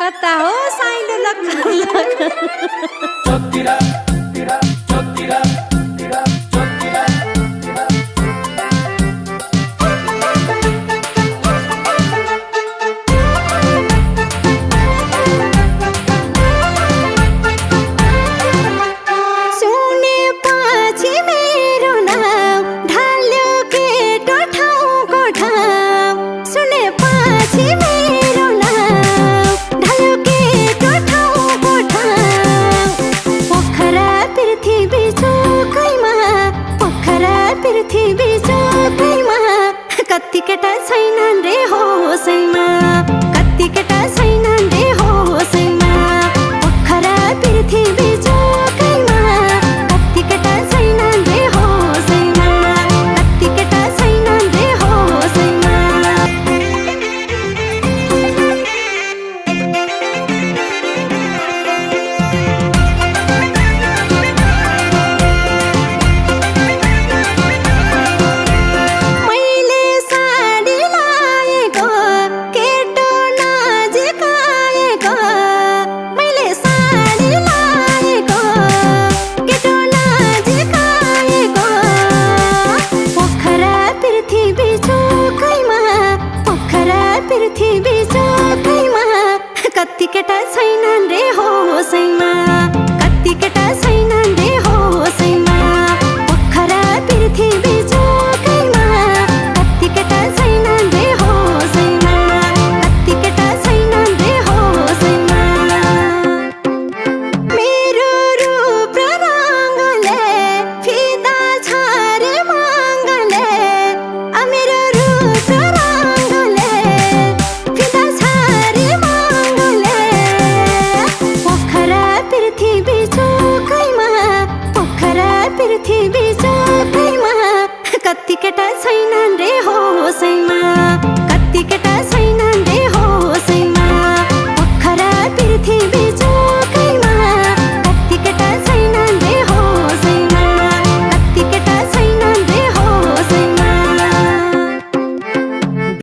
कता हो साइलो चोतिरा तिरा चोतिरा तिरा चोतिरा सुने पछि मेरो नाम ढाल्यो केटो ठाउँको ठाउँ सुने पछि मेरो नाम ढाल्यो केटो ठाउँको ठाउँ पोखरा पृथ्वी चोकैमा पोखरा पृथ्वी चोकैमा कति केटा छैनन् रे होसैमा